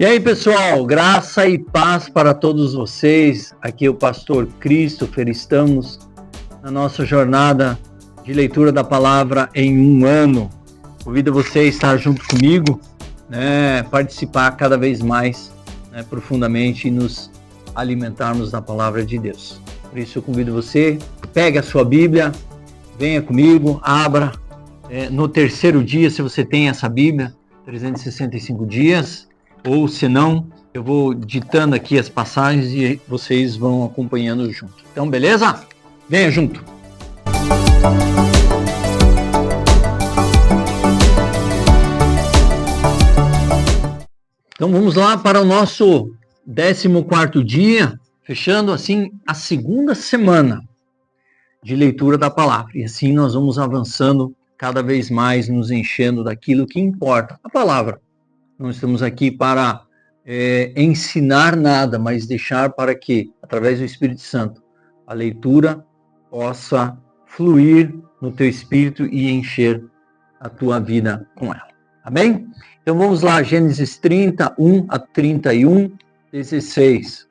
E aí, pessoal, graça e paz para todos vocês. Aqui é o pastor Christopher. Estamos na nossa jornada de leitura da palavra em um ano. Convido você a estar junto comigo, participar cada vez mais profundamente e nos alimentarmos da palavra de Deus. Por isso eu convido você, pegue a sua Bíblia, venha comigo, abra no terceiro dia, se você tem essa Bíblia, 365 dias, ou se não, eu vou ditando aqui as passagens e vocês vão acompanhando junto. Então, beleza? Venha junto! Então vamos lá para o nosso 14º dia, fechando assim a segunda semana de leitura da palavra. E assim nós vamos avançando cada vez mais, nos enchendo daquilo que importa, a palavra. Não estamos aqui para ensinar nada, mas deixar para que, através do Espírito Santo, a leitura possa fluir no teu espírito e encher a tua vida com ela. Amém? Então vamos lá, Gênesis 31 a 31, 16.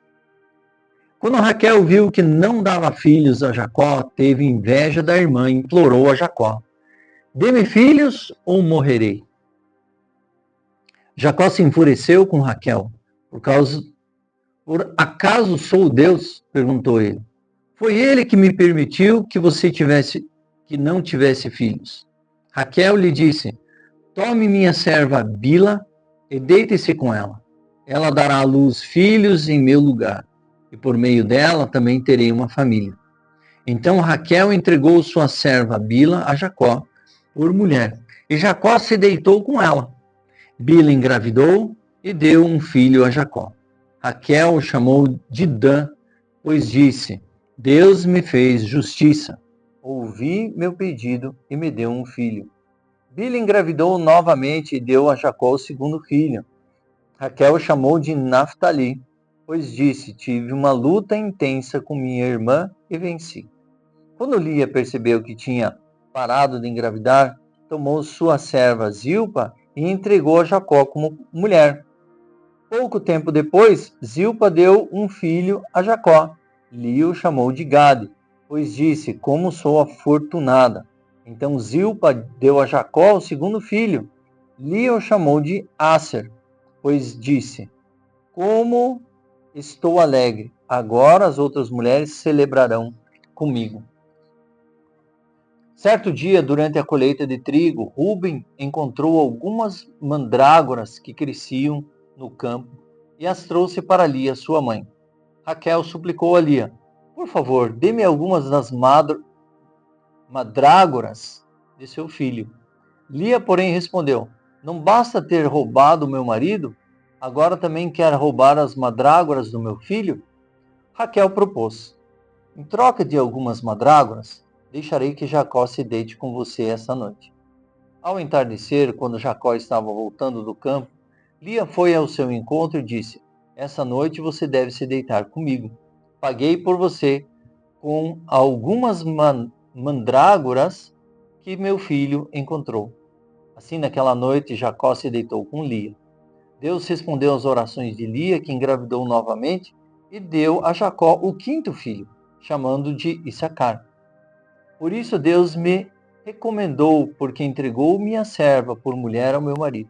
Quando Raquel viu que não dava filhos a Jacó, teve inveja da irmã e implorou a Jacó: dê-me filhos ou morrerei. Jacó se enfureceu com Raquel. Por acaso sou Deus? Perguntou ele. Foi ele que me permitiu que não tivesse filhos. Raquel lhe disse: tome minha serva Bila e deite-se com ela. Ela dará à luz filhos em meu lugar, e por meio dela também terei uma família. Então Raquel entregou sua serva Bila a Jacó por mulher, e Jacó se deitou com ela. Bila engravidou e deu um filho a Jacó. Raquel o chamou de Dan, pois disse: Deus me fez justiça. Ouvi meu pedido e me deu um filho. Bila engravidou novamente e deu a Jacó o segundo filho. Raquel o chamou de Naftali, pois disse: tive uma luta intensa com minha irmã e venci. Quando Lia percebeu que tinha parado de engravidar, tomou sua serva Zilpa e entregou a Jacó como mulher. Pouco tempo depois, Zilpa deu um filho a Jacó. Lia o chamou de Gade, pois disse: como sou afortunada. Então Zilpa deu a Jacó o segundo filho. Lia o chamou de Aser, pois disse: como estou alegre, agora as outras mulheres celebrarão comigo. Certo dia, durante a colheita de trigo, Rúben encontrou algumas mandrágoras que cresciam no campo e as trouxe para Lia, sua mãe. Raquel suplicou a Lia: por favor, dê-me algumas das mandrágoras de seu filho. Lia, porém, respondeu: não basta ter roubado meu marido? Agora também quer roubar as mandrágoras do meu filho? Raquel propôs: em troca de algumas mandrágoras, deixarei que Jacó se deite com você esta noite. Ao entardecer, quando Jacó estava voltando do campo, Lia foi ao seu encontro e disse: essa noite você deve se deitar comigo. Paguei por você com algumas mandrágoras que meu filho encontrou. Assim, naquela noite, Jacó se deitou com Lia. Deus respondeu às orações de Lia, que engravidou novamente, e deu a Jacó o quinto filho, chamando de Issacar. Por isso Deus me recomendou, porque entregou minha serva por mulher ao meu marido.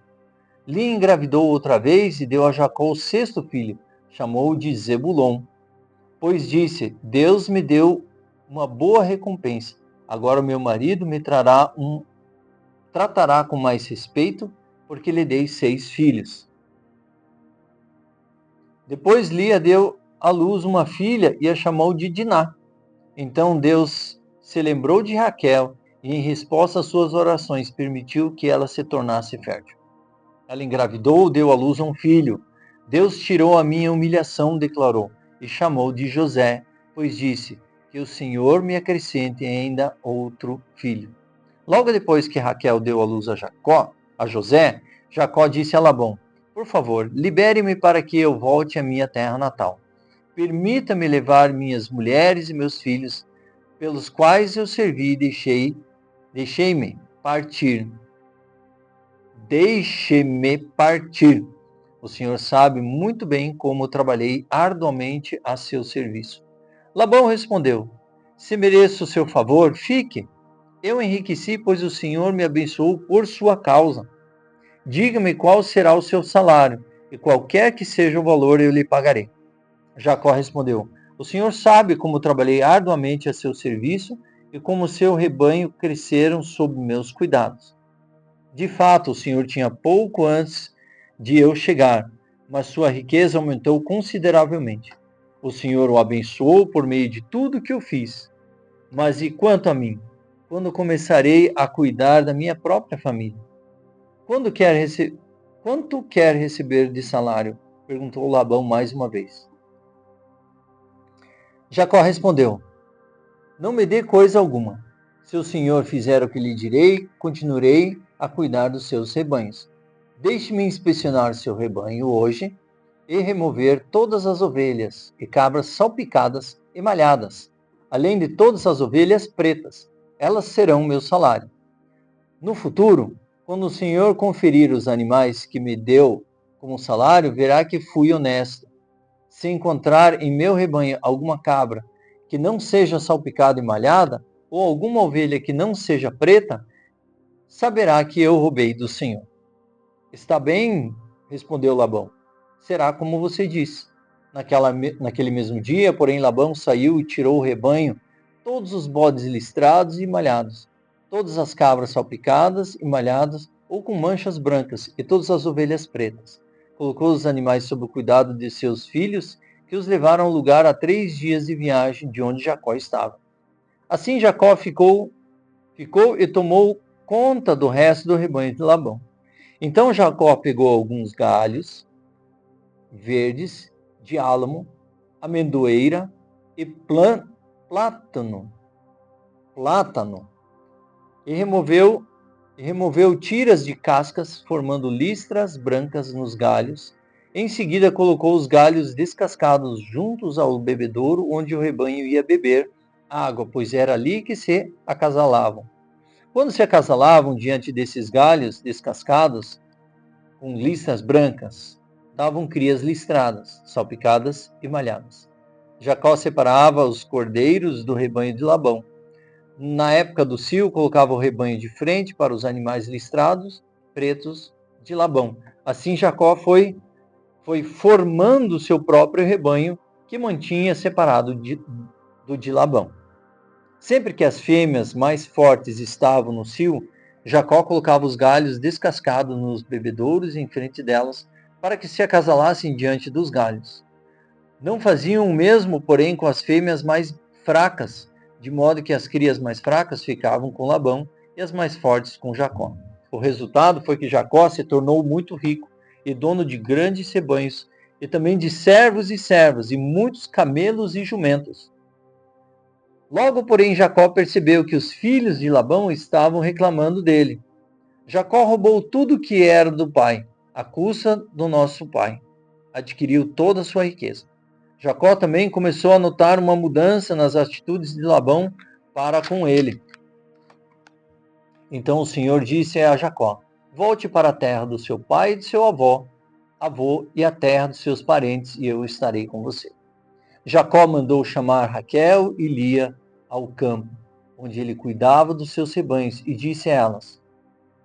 Lia engravidou outra vez e deu a Jacó o sexto filho, chamou de Zebulon, pois disse: Deus me deu uma boa recompensa. Agora o meu marido me tratará com mais respeito, porque lhe dei 6 filhos. Depois Lia deu à luz uma filha e a chamou de Diná. Então Deus se lembrou de Raquel e, em resposta às suas orações, permitiu que ela se tornasse fértil. Ela engravidou, deu à luz a um filho. Deus tirou a minha humilhação, declarou, e chamou de José, pois disse: que o Senhor me acrescente ainda outro filho. Logo depois que Raquel deu à luz a José, Jacó disse a Labão: por favor, libere-me para que eu volte à minha terra natal. Permita-me levar minhas mulheres e meus filhos, pelos quais eu servi e deixei-me partir. Deixe-me partir. O Senhor sabe muito bem como trabalhei arduamente a seu serviço. Labão respondeu: Se mereço o seu favor, fique. Eu enriqueci, pois o Senhor me abençoou por sua causa. Diga-me qual será o seu salário, e qualquer que seja o valor eu lhe pagarei. Jacó respondeu: O Senhor sabe como trabalhei arduamente a seu serviço e como seu rebanho cresceram sob meus cuidados. De fato, o Senhor tinha pouco antes de eu chegar, mas sua riqueza aumentou consideravelmente. O Senhor o abençoou por meio de tudo que eu fiz. Mas e quanto a mim? Quando começarei a cuidar da minha própria família? Quando quer rece... Quanto quer receber de salário? Perguntou Labão mais uma vez. Jacó respondeu: Não me dê coisa alguma. Se o Senhor fizer o que lhe direi, continuarei a cuidar dos seus rebanhos. Deixe-me inspecionar seu rebanho hoje e remover todas as ovelhas e cabras salpicadas e malhadas, além de todas as ovelhas pretas. Elas serão meu salário. No futuro, quando o Senhor conferir os animais que me deu como salário, verá que fui honesto. Se encontrar em meu rebanho alguma cabra que não seja salpicada e malhada, ou alguma ovelha que não seja preta, saberá que eu roubei do Senhor. Está bem, respondeu Labão. Será como você disse. Naquele mesmo dia, porém, Labão saiu e tirou o rebanho, todos os bodes listrados e malhados, todas as cabras salpicadas e malhadas, ou com manchas brancas, e todas as ovelhas pretas. Colocou os animais sob o cuidado de seus filhos, que os levaram ao lugar a 3 dias de viagem de onde Jacó estava. Assim Jacó ficou e tomou conta do resto do rebanho de Labão. Então Jacó pegou alguns galhos verdes de álamo, amendoeira e plátano, e removeu tiras de cascas, formando listras brancas nos galhos. Em seguida colocou os galhos descascados juntos ao bebedouro, onde o rebanho ia beber água, pois era ali que se acasalavam. Quando se acasalavam diante desses galhos descascados, com listras brancas, davam crias listradas, salpicadas e malhadas. Jacó separava os cordeiros do rebanho de Labão. Na época do cio, colocava o rebanho de frente para os animais listrados, pretos, de Labão. Assim Jacó foi formando seu próprio rebanho, que mantinha separado do de Labão. Sempre que as fêmeas mais fortes estavam no cio, Jacó colocava os galhos descascados nos bebedouros em frente delas, para que se acasalassem diante dos galhos. Não faziam o mesmo, porém, com as fêmeas mais fracas, de modo que as crias mais fracas ficavam com Labão e as mais fortes com Jacó. O resultado foi que Jacó se tornou muito rico e dono de grandes rebanhos, e também de servos e servas, e muitos camelos e jumentos. Logo, porém, Jacó percebeu que os filhos de Labão estavam reclamando dele. Jacó roubou tudo que era do pai, à custa do nosso pai. Adquiriu toda a sua riqueza. Jacó também começou a notar uma mudança nas atitudes de Labão para com ele. Então o Senhor disse a Jacó: Volte para a terra do seu pai e de seu avô e a terra dos seus parentes, e eu estarei com você. Jacó mandou chamar Raquel e Lia ao campo, onde ele cuidava dos seus rebanhos, e disse a elas: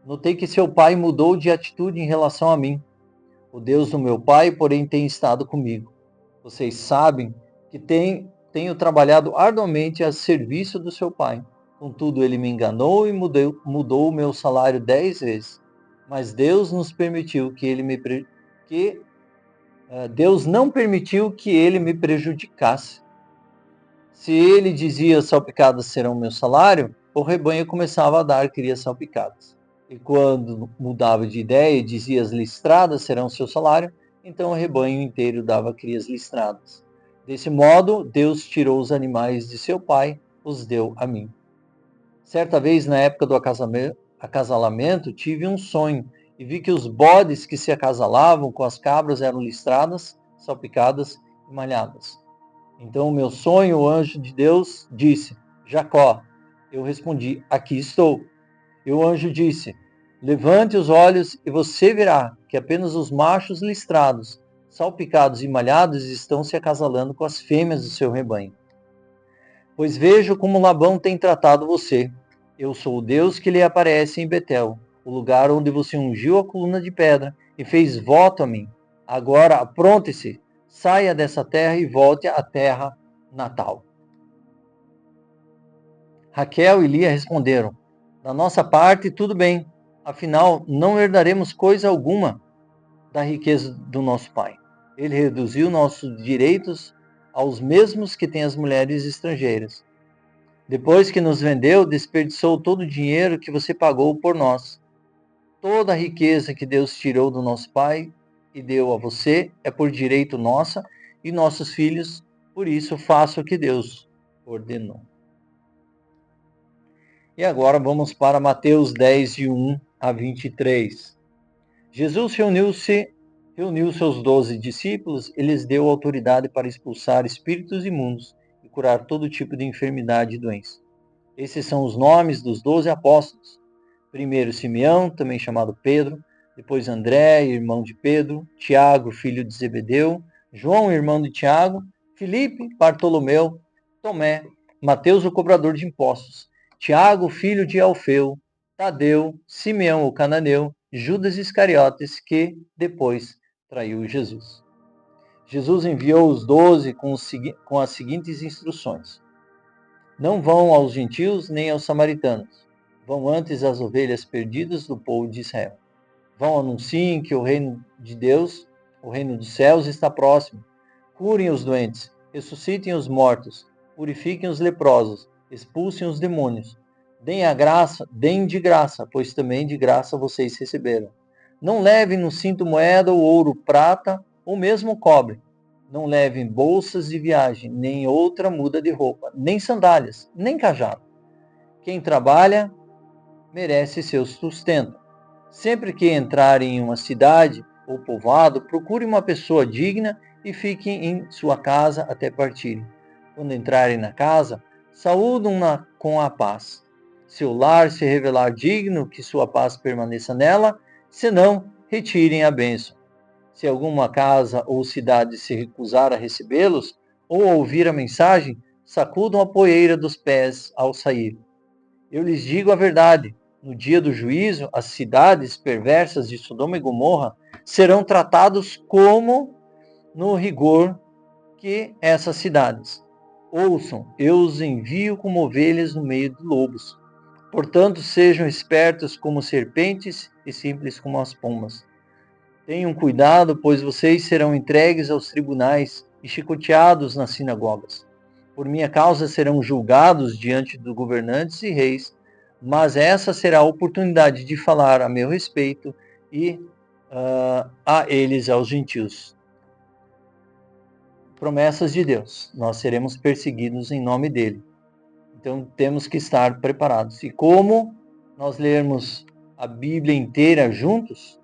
Notei que seu pai mudou de atitude em relação a mim. O Deus do meu pai, porém, tem estado comigo. Vocês sabem que tenho trabalhado arduamente a serviço do seu pai. Contudo, ele me enganou e mudou o meu salário 10 vezes. Mas Deus Deus não permitiu que ele me prejudicasse. Se ele dizia salpicadas serão meu salário, o rebanho começava a dar crias salpicadas. E quando mudava de ideia e dizia as listradas serão seu salário, então o rebanho inteiro dava crias listradas. Desse modo, Deus tirou os animais de seu pai, os deu a mim. Certa vez, na época do acasalamento, tive um sonho e vi que os bodes que se acasalavam com as cabras eram listradas, salpicadas e malhadas. Então, o meu sonho, o anjo de Deus disse: Jacó. Eu respondi: Aqui estou. E o anjo disse: Levante os olhos e você verá que apenas os machos listrados, salpicados e malhados estão se acasalando com as fêmeas do seu rebanho. Pois vejo como Labão tem tratado você. Eu sou o Deus que lhe aparece em Betel, o lugar onde você ungiu a coluna de pedra e fez voto a mim. Agora apronte-se, saia dessa terra e volte à terra natal. Raquel e Lia responderam: da nossa parte, tudo bem. Afinal, não herdaremos coisa alguma da riqueza do nosso pai. Ele reduziu nossos direitos aos mesmos que têm as mulheres estrangeiras. Depois que nos vendeu, desperdiçou todo o dinheiro que você pagou por nós. Toda a riqueza que Deus tirou do nosso pai e deu a você é por direito nossa e nossos filhos, por isso faça o que Deus ordenou. E agora vamos para Mateus 10, de 1 a 23. Jesus reuniu seus 12 discípulos e lhes deu autoridade para expulsar espíritos imundos e curar todo tipo de enfermidade e doença. Esses são os nomes dos 12 apóstolos. Primeiro Simeão, também chamado Pedro, depois André, irmão de Pedro, Tiago, filho de Zebedeu, João, irmão de Tiago, Filipe, Bartolomeu, Tomé, Mateus, o cobrador de impostos, Tiago, filho de Alfeu, Tadeu, Simeão, o cananeu, Judas Iscariotes, que depois traiu Jesus. Jesus enviou os 12 com as seguintes instruções: não vão aos gentios nem aos samaritanos. Vão antes às ovelhas perdidas do povo de Israel. Vão, anunciem que o reino de Deus, o reino dos céus, está próximo. Curem os doentes, ressuscitem os mortos, purifiquem os leprosos, expulsem os demônios. Deem de graça, pois também de graça vocês receberam. Não levem no cinto moeda ou ouro, prata ou mesmo cobre. Não levem bolsas de viagem, nem outra muda de roupa, nem sandálias, nem cajado. Quem trabalha merece seu sustento. Sempre que entrarem em uma cidade ou povoado, procure uma pessoa digna e fiquem em sua casa até partirem. Quando entrarem na casa, saúdam-na com a paz. Se o lar se revelar digno, que sua paz permaneça nela, senão, retirem a bênção. Se alguma casa ou cidade se recusar a recebê-los ou a ouvir a mensagem, sacudam a poeira dos pés ao sair. Eu lhes digo a verdade, no dia do juízo, as cidades perversas de Sodoma e Gomorra serão tratados como no rigor que essas cidades. Ouçam, eu os envio como ovelhas no meio de lobos. Portanto, sejam espertos como serpentes e simples como as pombas. Tenham cuidado, pois vocês serão entregues aos tribunais e chicoteados nas sinagogas. Por minha causa serão julgados diante dos governantes e reis, mas essa será a oportunidade de falar a meu respeito e a eles, aos gentios. Promessas de Deus. Nós seremos perseguidos em nome dele. Então temos que estar preparados. E como nós lermos a Bíblia inteira juntos,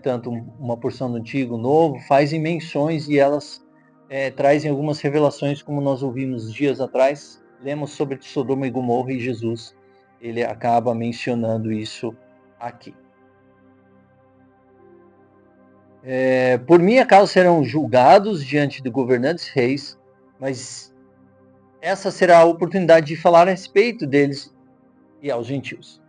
tanto uma porção do Antigo, Novo, fazem menções e elas trazem algumas revelações, como nós ouvimos dias atrás. Lemos sobre Sodoma e Gomorra e Jesus, ele acaba mencionando isso aqui. Por minha causa serão julgados diante de governantes reis, mas essa será a oportunidade de falar a respeito deles e aos gentios.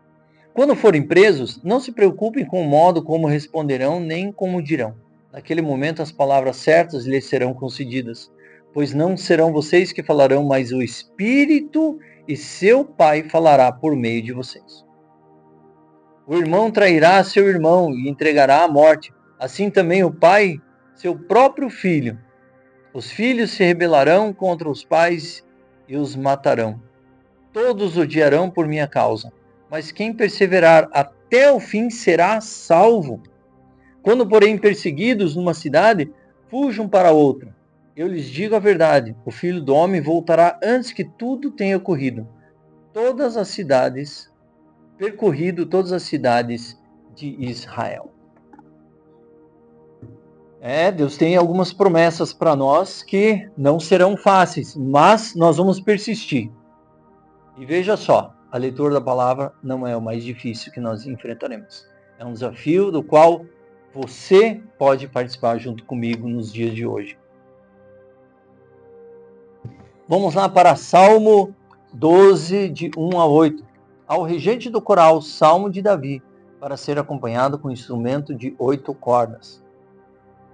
Quando forem presos, não se preocupem com o modo como responderão, nem como dirão. Naquele momento as palavras certas lhes serão concedidas, pois não serão vocês que falarão, mas o Espírito, e seu Pai falará por meio de vocês. O irmão trairá seu irmão e entregará à morte, assim também o pai seu próprio filho. Os filhos se rebelarão contra os pais e os matarão. Todos odiarão por minha causa, mas quem perseverar até o fim será salvo. Quando, porém, perseguidos numa cidade, fujam para outra. Eu lhes digo a verdade, o Filho do Homem voltará antes que tudo tenha ocorrido. Percorrido todas as cidades de Israel. Deus tem algumas promessas para nós que não serão fáceis, mas nós vamos persistir. E veja só, a leitura da palavra não é o mais difícil que nós enfrentaremos. É um desafio do qual você pode participar junto comigo nos dias de hoje. Vamos lá para Salmo 12, de 1 a 8. Ao regente do coral, Salmo de Davi, para ser acompanhado com instrumento de 8 cordas.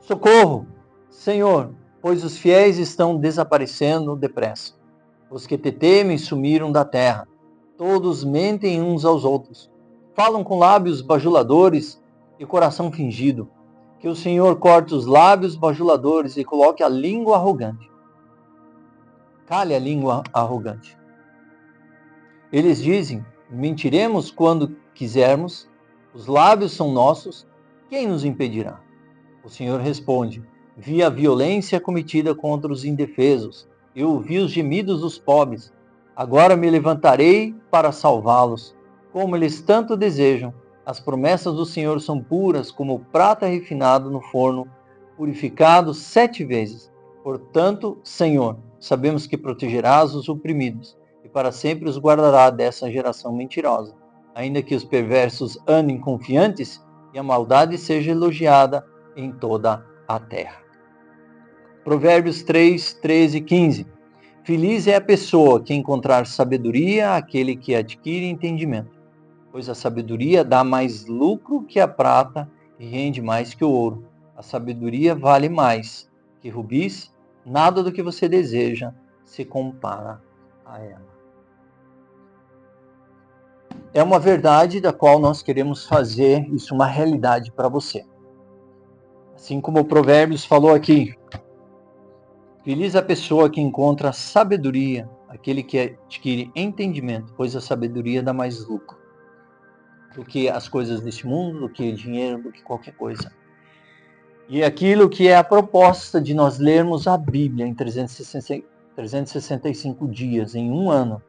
Socorro, Senhor, pois os fiéis estão desaparecendo depressa. Os que te temem sumiram da terra. Todos mentem uns aos outros. Falam com lábios bajuladores e coração fingido. Que o Senhor corte os lábios bajuladores e coloque a língua arrogante. Cale a língua arrogante. Eles dizem, mentiremos quando quisermos, os lábios são nossos, quem nos impedirá? O Senhor responde, vi a violência cometida contra os indefesos, eu ouvi os gemidos dos pobres, agora me levantarei para salvá-los, como eles tanto desejam. As promessas do Senhor são puras como prata refinado no forno, purificado 7 vezes. Portanto, Senhor, sabemos que protegerás os oprimidos e para sempre os guardará dessa geração mentirosa. Ainda que os perversos andem confiantes e a maldade seja elogiada em toda a terra. Provérbios 3, 13 e 15. Feliz é a pessoa que encontrar sabedoria, aquele que adquire entendimento, pois a sabedoria dá mais lucro que a prata e rende mais que o ouro. A sabedoria vale mais que rubis, nada do que você deseja se compara a ela. É uma verdade da qual nós queremos fazer isso uma realidade para você. Assim como o Provérbios falou aqui, feliz a pessoa que encontra sabedoria, aquele que adquire entendimento, pois a sabedoria dá mais lucro do que as coisas deste mundo, do que dinheiro, do que qualquer coisa. E aquilo que é a proposta de nós lermos a Bíblia em 365 dias, em um ano,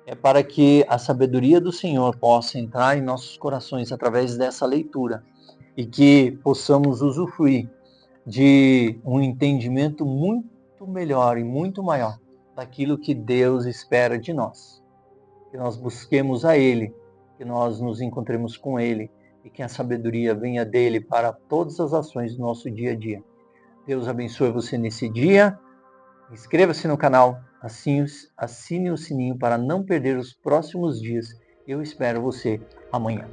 é para que a sabedoria do Senhor possa entrar em nossos corações através dessa leitura e que possamos usufruir de um entendimento muito melhor e muito maior daquilo que Deus espera de nós. Que nós busquemos a Ele, que nós nos encontremos com Ele e que a sabedoria venha dele para todas as ações do nosso dia a dia. Deus abençoe você nesse dia. Inscreva-se no canal, assine o sininho para não perder os próximos dias. Eu espero você amanhã.